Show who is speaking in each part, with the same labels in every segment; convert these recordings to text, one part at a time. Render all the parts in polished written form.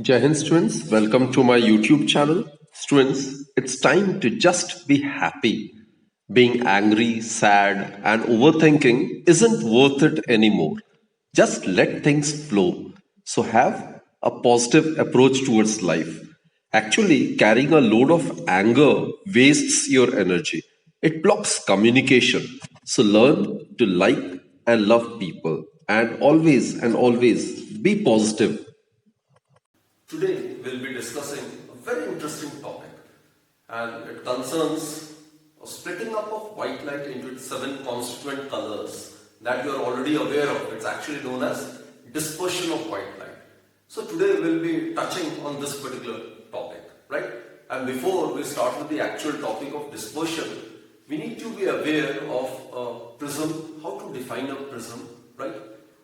Speaker 1: Jai Hind students, welcome to my YouTube channel. Students, it's time to just be happy. Being angry, sad, and overthinking isn't worth it anymore. Just let things flow. So have a positive approach towards life. Actually, carrying a load of anger wastes your energy. It blocks communication. So learn to like and love people and always be positive.
Speaker 2: Today we'll be discussing a very interesting topic, and it concerns a splitting up of white light into its 7 constituent colors that you are already aware of. It's actually known as dispersion of white light. So today we'll be touching on this particular topic, right? And before we start with the actual topic of dispersion, we need to be aware of a prism, how to define a prism, right?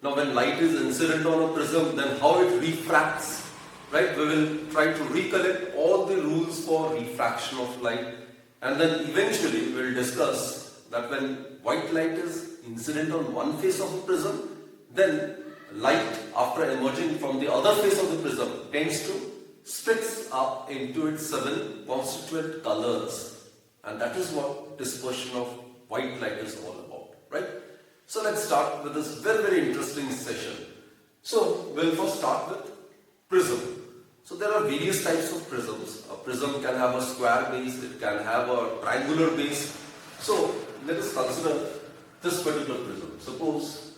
Speaker 2: Now when light is incident on a prism, then how it refracts, right? We will try to recollect all the rules for refraction of light, and then eventually we will discuss that when white light is incident on one face of the prism, then light after emerging from the other face of the prism tends to splits up into its 7 constituent colors, and that is what dispersion of white light is all about, right? So let's start with this very interesting session. So we'll first start with prism. So there are various types of prisms. A prism can have a square base, it can have a triangular base. So let us consider this particular prism. Suppose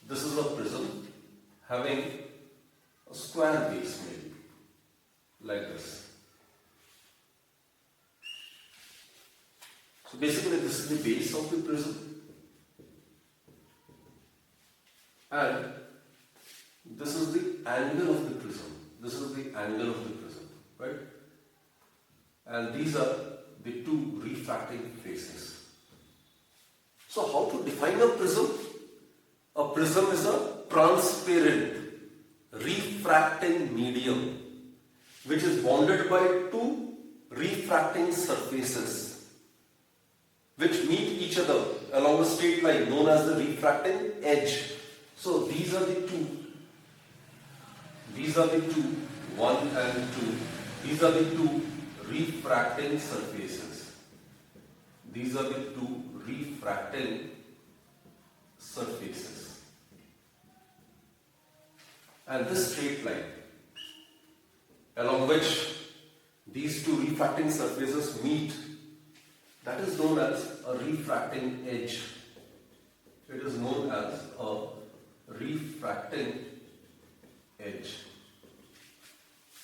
Speaker 2: this is a prism having a square base, maybe like this. So basically this is the base of the prism, and this is the angle of the prism. This is the angle of the prism, right? And these are the two refracting faces. So how to define a prism? A prism is a transparent refracting medium which is bounded by two refracting surfaces which meet each other along a straight line known as the refracting edge. So these are the two, 1 and 2. These are the two refracting surfaces. These are the two refracting surfaces. And this straight line along which these two refracting surfaces meet, that is known as a refracting edge. It is known as a refracting edge.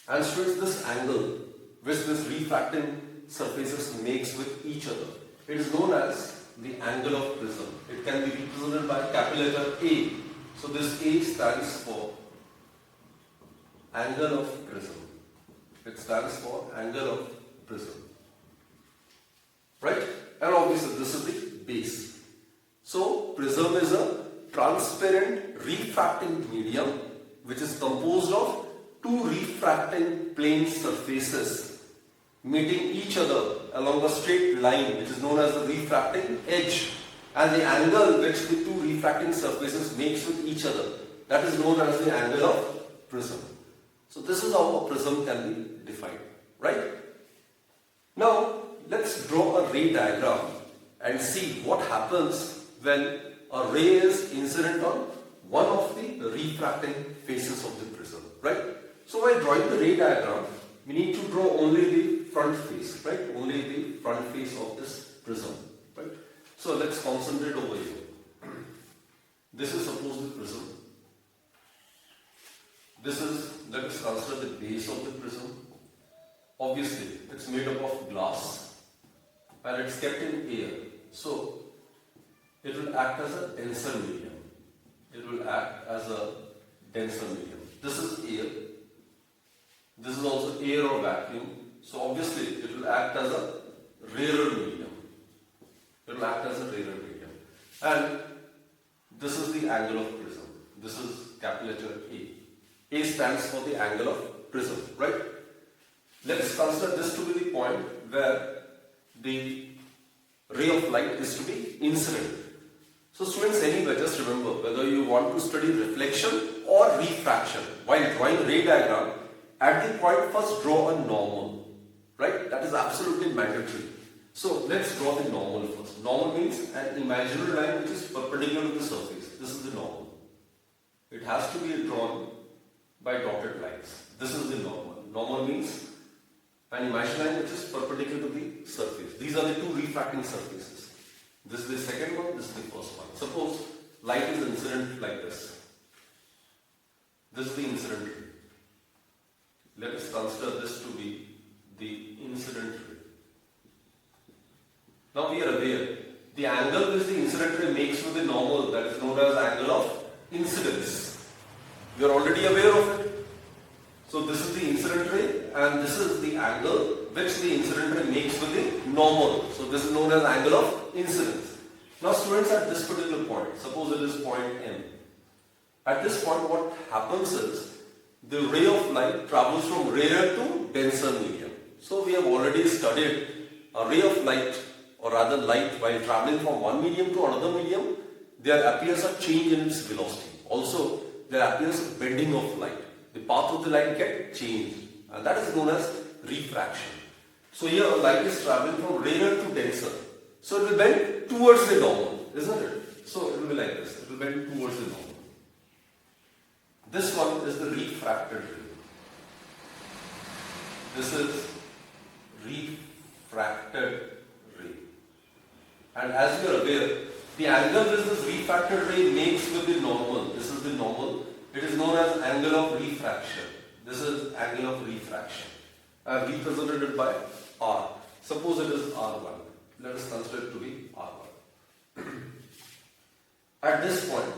Speaker 2: And students, this angle which this refracting surfaces makes with each other, it is known as the angle of prism. It can be represented by capital letter A. So this A stands for angle of prism. It stands for angle of prism, right? And obviously this is the base. So prism is a transparent refracting medium which is composed of two refracting plane surfaces meeting each other along a straight line which is known as the refracting edge, and the angle which the two refracting surfaces makes with each other, that is known as the angle of prism. So this is how a prism can be defined, right? Now let's draw a ray diagram and see what happens when a ray is incident on one of the refracting faces of the prism, right? So while drawing the ray diagram, we need to draw only the front face, right? Only the front face of this prism, right? So let's concentrate over here. This is suppose the prism. This is, let us consider the base of the prism. Obviously, it's made up of glass and it's kept in air. So it will act as a denser medium. It will act as a denser medium. This is air. This is also air or vacuum. So obviously it will act as a rarer medium. It will act as a rarer medium. And this is the angle of prism. This is capital letter A. A stands for the angle of prism, right? Let's consider this to be the point where the ray of light is to be incident. So students, anyway, just remember, whether you want to study reflection or refraction, while drawing ray diagram, at the point first draw a normal, right? That is absolutely mandatory. So let's draw the normal first. Normal means an imaginary line which is perpendicular to the surface. This is the normal. It has to be drawn by dotted lines. This is the normal. Normal means an imaginary line which is perpendicular to the surface. These are the two refracting surfaces. This is the second one, this is the first one. Suppose light is incident like this. This is the incident ray. Let us consider this to be the incident ray. Now we are aware, the angle which the incident ray makes with the normal, that is known as angle of incidence. We are already aware of it. So this is the incident ray and this is the angle which the incident ray makes with the normal. So this is known as angle of incidence. Now students, at this particular point, suppose it is point M. At this point what happens is, the ray of light travels from rarer to denser medium. So we have already studied a ray of light, or rather light, while traveling from one medium to another medium, there appears a change in its velocity. Also, there appears a bending of light. The path of the light gets changed, and that is known as refraction. So here light is traveling from rarer to denser. So it will bend towards the normal, isn't it? So it will be like this. It will bend towards the normal. This one is the refracted ray. This is refracted ray. And as you are aware, the angle which this refracted ray makes with the normal, this is the normal, it is known as angle of refraction. This is angle of refraction. I have represented it by R. Suppose it is R1. Let us consider it to be R1. At this point,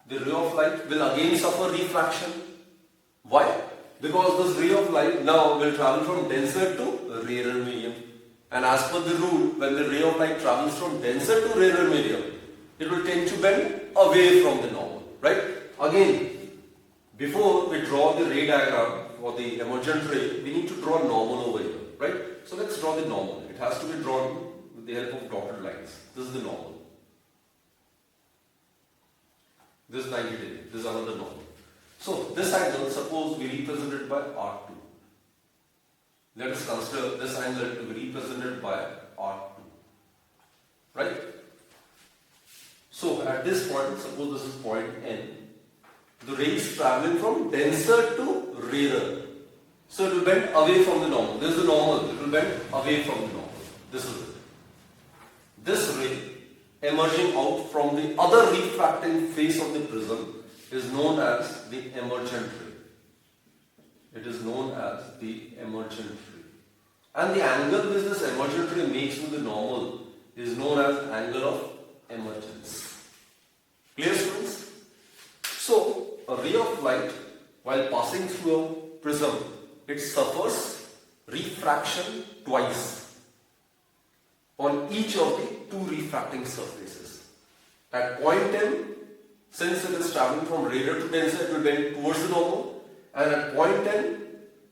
Speaker 2: the ray of light will again suffer refraction. Why? Because this ray of light now will travel from denser to rarer medium. And as per the rule, when the ray of light travels from denser to rarer medium, it will tend to bend away from the normal, right? Again, before we draw the ray diagram for the emergent ray, we need to draw normal over here, right? So let's draw the normal. It has to be drawn with the help of dotted lines. This is the normal. This is 90 degrees. This is another normal. So this angle, suppose we represent it by R2. Let us consider this angle to be represented by R2. Right? So at this point, suppose this is point N, the ray is traveling from denser to rarer. So it will bend away from the normal. This is the normal. It will bend away from the normal. This is it. This ray emerging out from the other refracting face of the prism is known as the emergent ray. It is known as the emergent ray. And the angle which this emergent ray makes with the normal is known as angle of emergence. Clear, students? So, a ray of light, while passing through a prism, it suffers refraction twice on each of the two refracting surfaces. At point M, since it is traveling from rarer to denser, it will bend towards the normal. And at point N,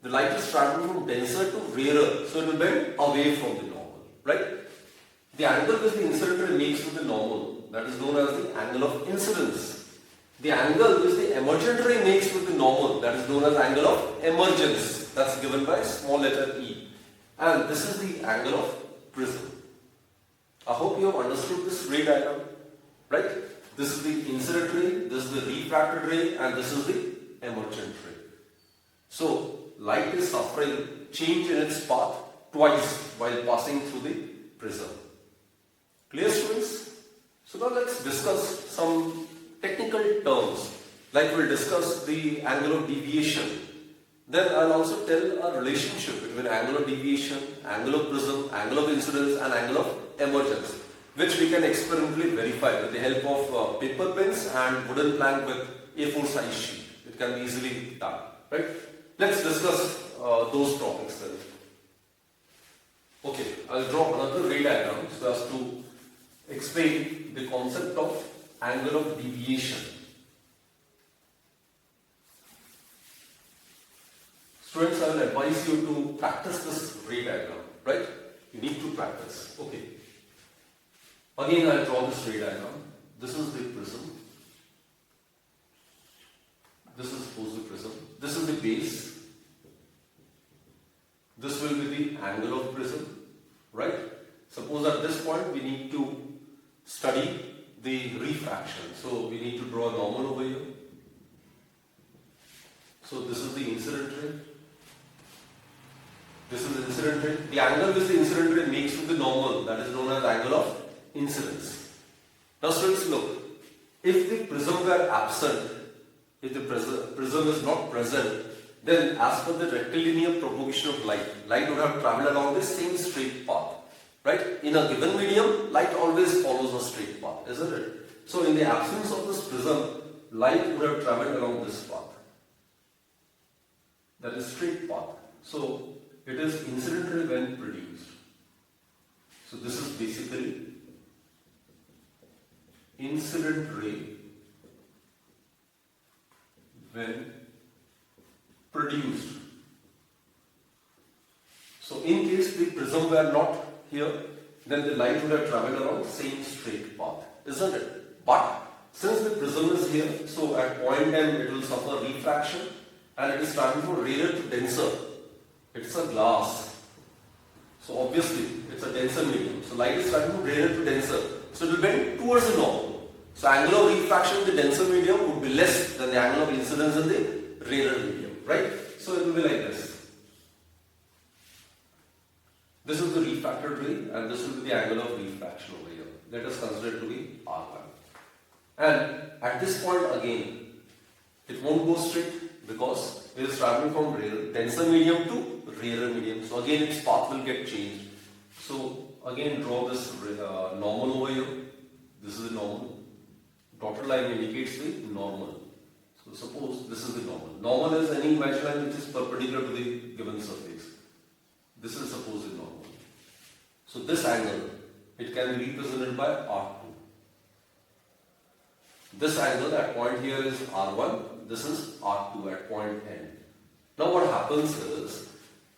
Speaker 2: the light is traveling from denser to rarer, so it will bend away from the normal, right? The angle which the incident ray makes with the normal, that is known as the angle of incidence. The angle which the emergent ray makes with the normal, that is known as angle of emergence. That's given by small letter E. And this is the angle of prism. I hope you have understood this ray diagram, right? This is the incident ray, this is the refracted ray, and this is the emergent ray. So, light is suffering change in its path twice while passing through the prism. Clear, students? So now let's discuss some technical terms. Like we'll discuss the angle of deviation. Then I'll also tell a relationship between angle of deviation, angle of prism, angle of incidence, and angle of emergence, which we can experimentally verify with the help of paper pens and wooden plank with A4 size sheet. It can be easily done, right? Let's discuss those topics then. Okay, I'll draw another ray diagram so as to explain the concept of angle of deviation. Students, I will advise you to practice this ray diagram, right? You need to practice. Okay. Again, I'll draw this ray diagram. This is the prism. This is suppose the prism. This is the base. This will be the angle of prism, right? Suppose at this point we need to study the refraction. So we need to draw a normal over here. So this is the incident ray. This is the incident ray. The angle which the incident ray makes with the normal, that is known as angle of incidence. Now students, look, if the prism were absent, if the prism is not present, then as per the rectilinear propagation of light would have travelled along the same straight path. Right? In a given medium, light always follows a straight path, isn't it? So in the absence of this prism, light would have travelled along this path. That is straight path. So it is incident ray when produced. So this is basically incident ray when produced. So in case the prism were not here, then the light would have travelled along same straight path, isn't it? But since the prism is here, so at point M it will suffer refraction and it is travelling from rarer to denser. It's a glass. So obviously it's a denser medium. So light is travelling from rarer to denser. So it will bend towards the normal. So angle of refraction in the denser medium would be less than the angle of incidence in the rarer medium, right? So it will be like this. This is the refracted ray and this will be the angle of refraction over here. Let us consider it to be R1. And at this point again, it won't go straight because it is travelling from denser medium to rarer medium. So again its path will get changed. So again draw this normal over here. This is the normal. Dotted line indicates the normal. So suppose this is the normal. Normal is any imaginary line which is perpendicular to the given surface. This is suppose the normal. So this angle, it can be represented by R2. This angle at point here is R1, this is R2 at point N. Now what happens is,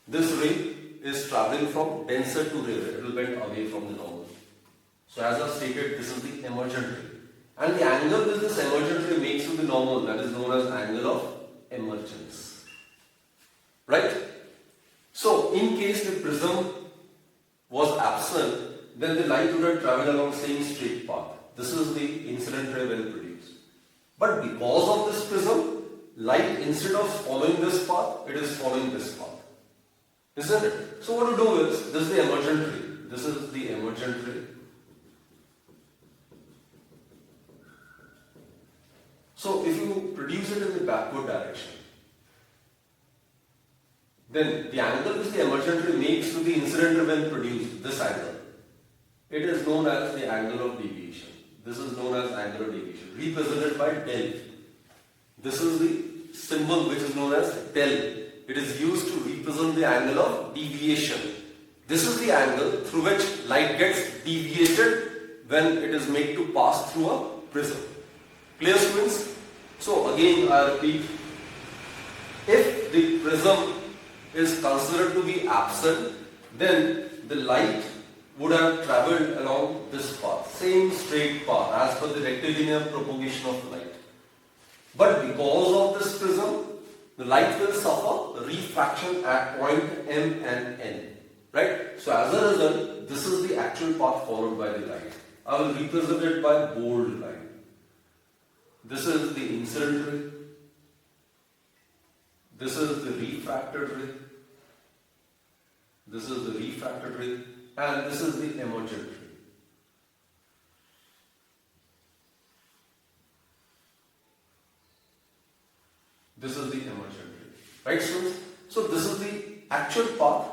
Speaker 2: this ray is travelling from denser to rarer, it will bend away from the normal. So as I stated, this is the emergent ray. And the angle which this emergent ray makes with the normal, that is known as angle of emergence. Right? So in case the prism was absent, then the light would have travelled along same straight path. This is the incident ray when produced. But because of this prism, light instead of following this path, it is following this path. Isn't it? So what to do is, this is the emergent ray. This is the emergent ray. So if you produce it in the backward direction, then the angle which the emergent ray makes to the incident ray when produced, this angle, it is known as the angle of deviation. This is known as angular deviation, represented by del. This is the symbol which is known as del. It is used to represent the angle of deviation. This is the angle through which light gets deviated when it is made to pass through a prism. Clear, students? So again I repeat, if the prism is considered to be absent, then the light would have travelled along this path, same straight path as per the rectilinear propagation of light. But because of this prism, the light will suffer refraction at point M and N. Right? So as a result, this is the actual path followed by the light. I will represent it by bold line. This is the incident ray. This is the refracted ray. This is the refracted ray. And this is the emergent ray. This is the emergent ray. Right, students? So this is the actual path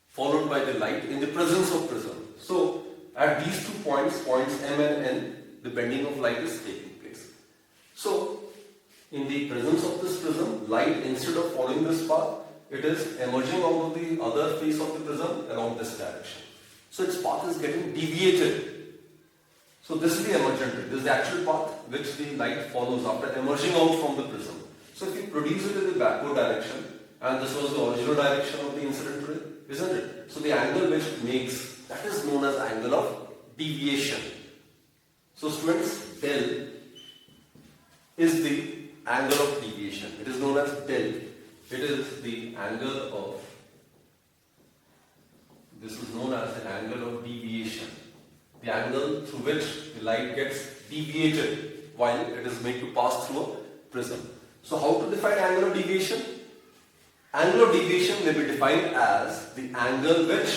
Speaker 2: followed by the light in the presence of prism. So at these 2 points, points M and N, the bending of light is taking place. So in the presence of this prism, light, instead of following this path, it is emerging out of the other face of the prism along this direction. So its path is getting deviated. So this is the emergent ray. This is the actual path which the light follows after emerging out from the prism. So if you produce it in the backward direction, and this was the original direction of the incident ray, isn't it? So the angle which it makes, that is known as angle of deviation. So students, del is the angle of deviation. It is known as del. It is the angle of, this is known as the angle of deviation. The angle through which the light gets deviated while it is made to pass through a prism. So how to define angle of deviation? Angle of deviation may be defined as the angle which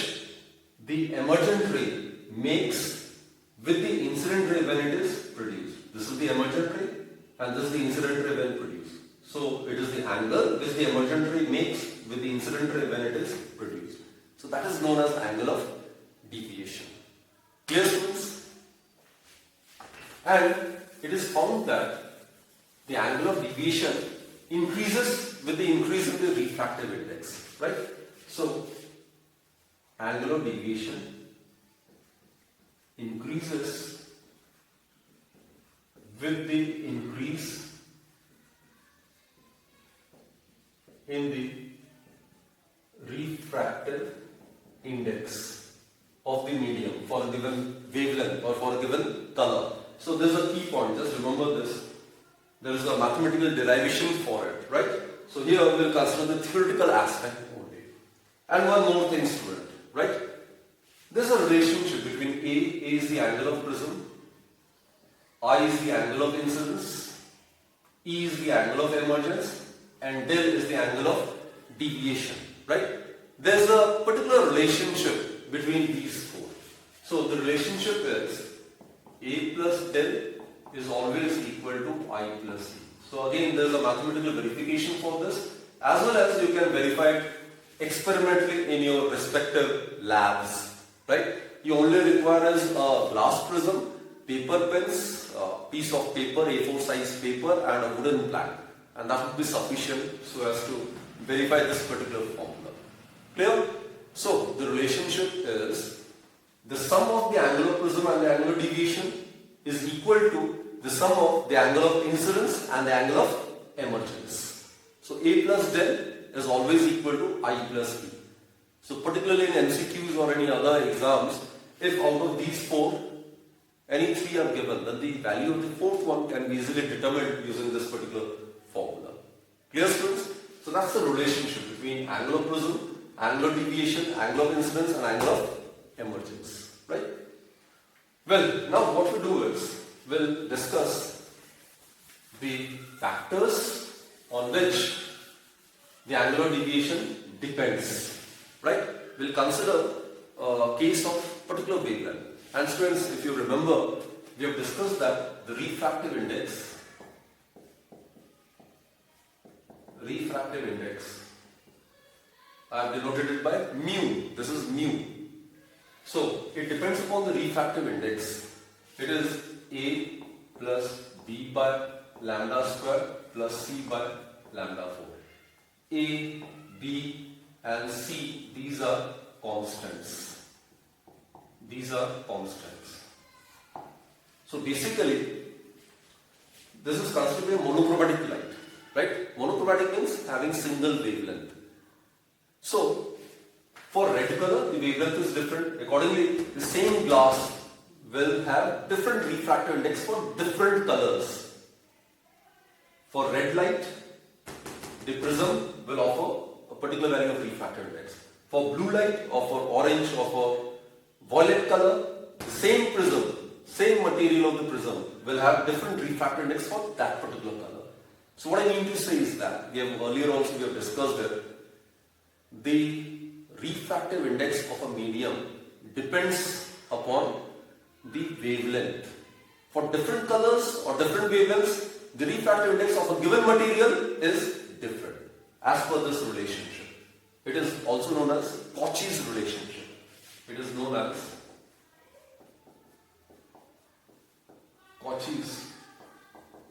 Speaker 2: the emergent ray makes with the incident ray when it is produced. This is the emergent ray and this is the incident ray when produced. So it is the angle which the emergent ray makes with the incident ray when it is produced. So that is known as angle of deviation. Clear, students? And it is found that the angle of deviation increases with the increase in the refractive index, right? So angle of deviation increases with the increase in the refractive index of the medium for a given wavelength or for a given color. So this is a key point, just remember this. There is a mathematical derivation for it, right? So here we will consider the theoretical aspect only. And one more thing, student, right? There is a relationship between A is the angle of prism, I is the angle of incidence, E is the angle of emergence, and del is the angle of deviation, right? There is a particular relationship between these four. So the relationship is A plus del is always equal to I plus E. So again, there is a mathematical verification for this, as well as you can verify it experimentally in your respective labs, right? You only require is a glass prism, paper pens, a piece of paper, A4 size paper, and a wooden plank, and that would be sufficient so as to verify this particular formula. Clear? So the relationship is the sum of the angle of prism and the angle of deviation is equal to the sum of the angle of incidence and the angle of emergence. So A plus del is always equal to I plus E. So particularly in MCQs or any other exams, if out of these four, any three are given, then the value of the fourth one can be easily determined using this particular formula. Clear, students? So that's the relationship between angle of prism, angle of deviation, angle of incidence, and angle of emergence. Right? Well, now what we do is we'll discuss the factors on which the angle of deviation depends. Right? We'll consider a case of particular wavelength. And students, if you remember, we have discussed that the refractive index I have denoted it by mu. This is mu. So it depends upon the refractive index. It is A plus B by lambda square plus C by lambda 4. A, B and C, these are constants. These are constants. So basically, this is considered a monochromatic light, right? Monochromatic means having single wavelength. So, for red color, the wavelength is different. Accordingly, the same glass will have different refractive index for different colors. For red light, the prism will offer a particular value of refractive index. For blue light or for orange or for violet color, the same prism, same material of the prism will have different refractive index for that particular color. So what I mean to say is that, earlier also we have discussed it, the refractive index of a medium depends upon the wavelength. For different colors or different wavelengths, the refractive index of a given material is different as per this relationship. It is also known as Cauchy's relationship. It is known as Cauchy's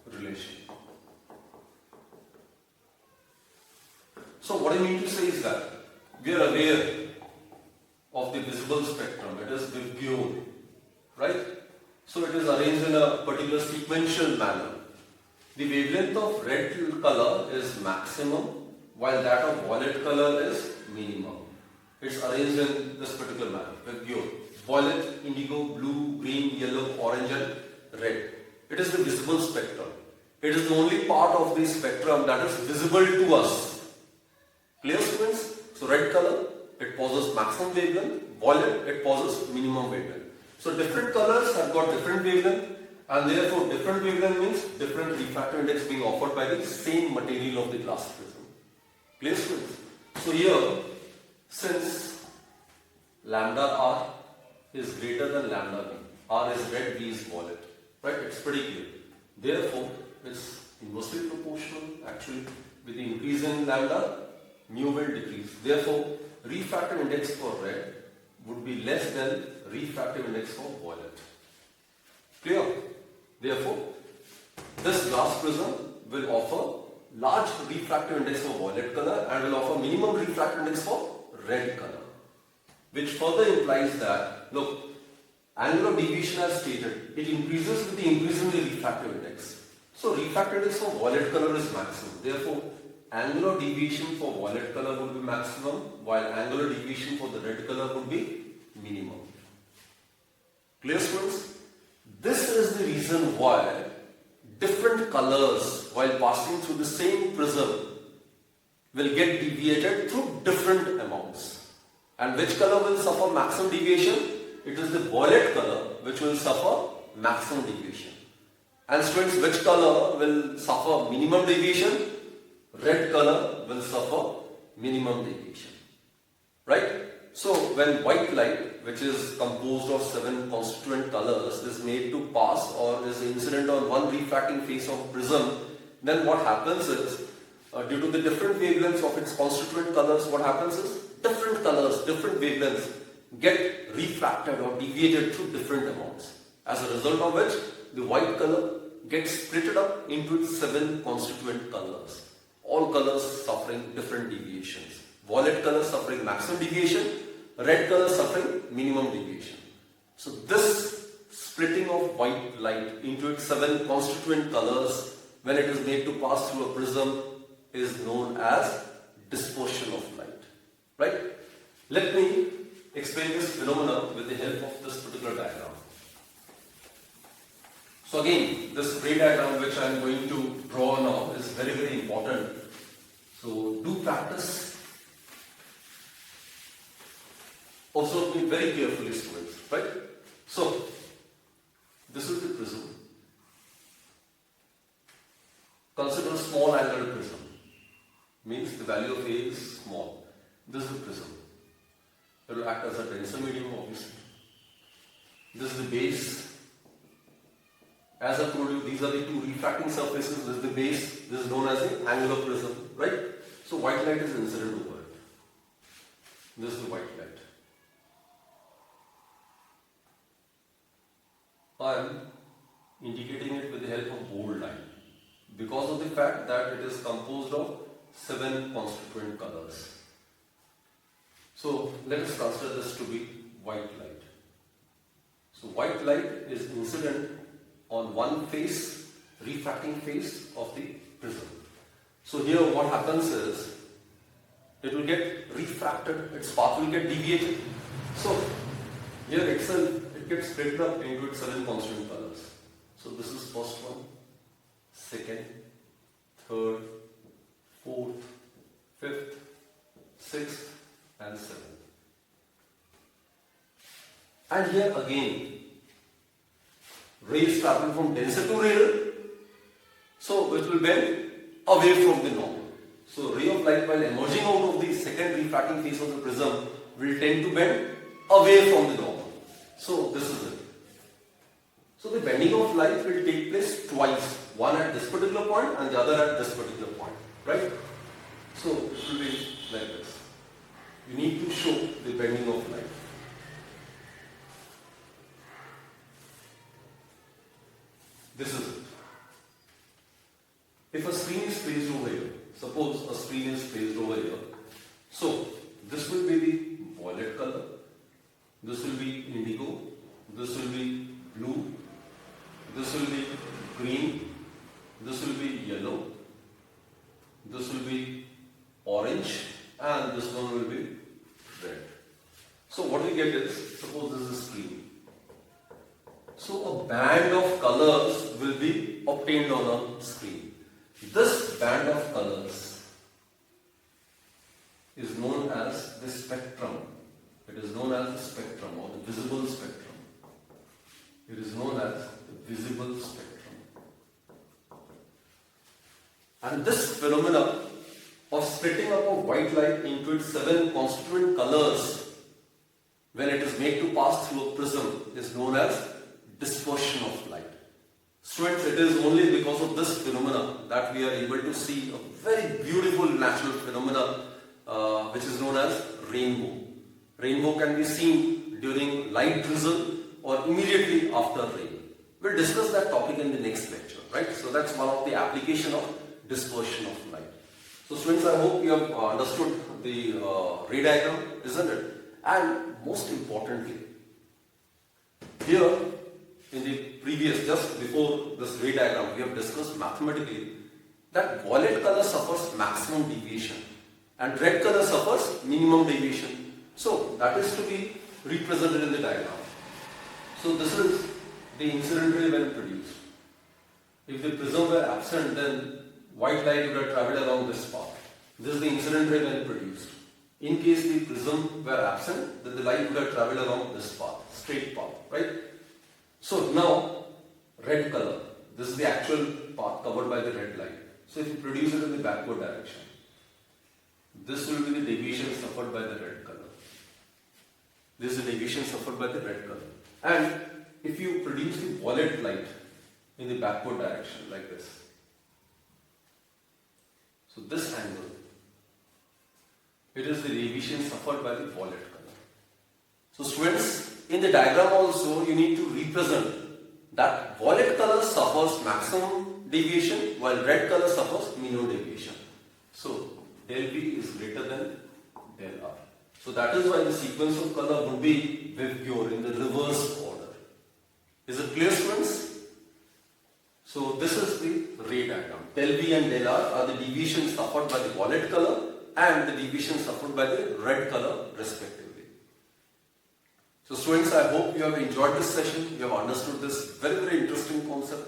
Speaker 2: relation. So what I mean to say is that we are aware of the visible spectrum. It is Vibgyor, right? So it is arranged in a particular sequential manner. The wavelength of red color is maximum, while that of violet color is minimum. It's arranged in this particular manner, Vibgyor. violet, indigo, blue, green, yellow, orange and red. It is the visible spectrum. It is the only part of the spectrum that is visible to us. Clear, students? So red color, it possesses maximum wavelength. Violet, it possesses minimum wavelength. So different colors have got different wavelength, and therefore different wavelength means different refractive index being offered by the same material of the glass prism. Clear, students? So here, since lambda r is greater than lambda v, r is red, v is violet, right? It's pretty clear. Therefore, it's inversely proportional actually. With the increase in lambda, mu will decrease. Therefore, refractive index for red would be less than refractive index for violet. Clear? Therefore, this glass prism will offer large refractive index for violet color and will offer minimum refractive index for red color. Which further implies that, look, angular deviation as stated, it increases with the increase in the refractive index. So refractive index for violet color is maximum. Therefore, angular deviation for violet color would be maximum, while angular deviation for the red color would be minimum. Clear, students? This is the reason why different colors while passing through the same prism will get deviated through different amounts. And which color will suffer maximum deviation? It is the violet color which will suffer maximum deviation. And students, which color will suffer minimum deviation? Red color will suffer minimum deviation. Right? So when white light, which is composed of 7 constituent colors, is made to pass or is incident on one refracting face of a prism, then what happens is, due to the different wavelengths of its constituent colors, what happens is different colors, different wavelengths get refracted or deviated through different amounts. As a result of which, the white color gets split up into its 7 constituent colors. All colors suffering different deviations. Violet color suffering maximum deviation, red color suffering minimum deviation. So this splitting of white light into its 7 constituent colors when it is made to pass through a prism is known as dispersion of light. Right? Let me explain this phenomenon with the help of this particular diagram. So again, this ray diagram which I am going to draw now is very, very important. So do practice. Observe me very carefully, students. Right? So this is the prism. Consider a small angular prism. Means the value of A is small. This is the prism. It will act as a denser medium, obviously. This is the base. As I told you, these are the 2 refracting surfaces. This is the base. This is known as the angular prism, right? So white light is incident over it. This is the white light. I am indicating it with the help of bold line because of the fact that it is composed of 7 constituent colors. So let us consider this to be white light. So white light is incident on one face, refracting face of the prism. So here what happens is, it will get refracted, its path will get deviated. So here itself, it gets split up into its 7 constituent colors. So this is first one, second, third, fourth, fifth, sixth and seventh. And here again, rays travel from denser to rarer, so it will bend away from the normal. So ray of light while emerging out of the second refracting face of the prism will tend to bend away from the normal. So this is it. So the bending of light will take place twice, one at this particular point and the other at this particular point, right? So it will be like this. You need to show the bending of light. This is it. If a screen is placed over here, suppose a screen is placed over here, so this will be the violet color, this will be indigo, this will be blue, this will be green, this will be yellow, this will be orange, and this one will be red. So what we get is, suppose this is a screen. So a band of colors will be obtained on a screen. This band of colors is known as the spectrum. It is known as the spectrum or the visible spectrum. It is known as the visible spectrum. And this phenomena of splitting up of white light into its 7 constituent colors when it is made to pass through a prism is known as dispersion of light. Students, it is only because of this phenomena that we are able to see a very beautiful natural phenomena which is known as rainbow. Rainbow can be seen during light drizzle or immediately after rain. We'll discuss that topic in the next lecture, right? So that's one of the application of dispersion of light. So students, I hope you have understood the ray diagram, isn't it? And most importantly, here in the previous, just before this ray diagram, we have discussed mathematically that violet color suffers maximum deviation and red color suffers minimum deviation. So that is to be represented in the diagram. So this is the incident ray when produced. If the prism were absent, then white light would have travelled along this path. This is the incident ray when produced. In case the prism were absent, then the light would have travelled along this path, straight path, right? So now, red color. This is the actual path covered by the red light. So if you produce it in the backward direction, this will be the deviation suffered by the red color. This is the deviation suffered by the red color. And if you produce the violet light in the backward direction like this, so this angle, it is the deviation suffered by the violet color. So students, in the diagram also you need to represent that violet color suffers maximum deviation while red color suffers minimum deviation. So del V is greater than del R. So that is why the sequence of color would be Vibgyor in the reverse order. Is it clear, students? So this is the ray diagram. Del V and del R are the deviations suffered by the violet color and the deviations suffered by the red color respectively. So students, I hope you have enjoyed this session. You have understood this very, very interesting concept.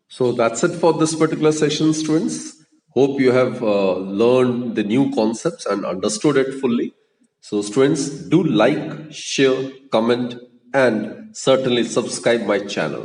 Speaker 1: So that's it for this particular session, students. Hope you have learned the new concepts and understood it fully. So students, do like, share, comment, and certainly subscribe my channel.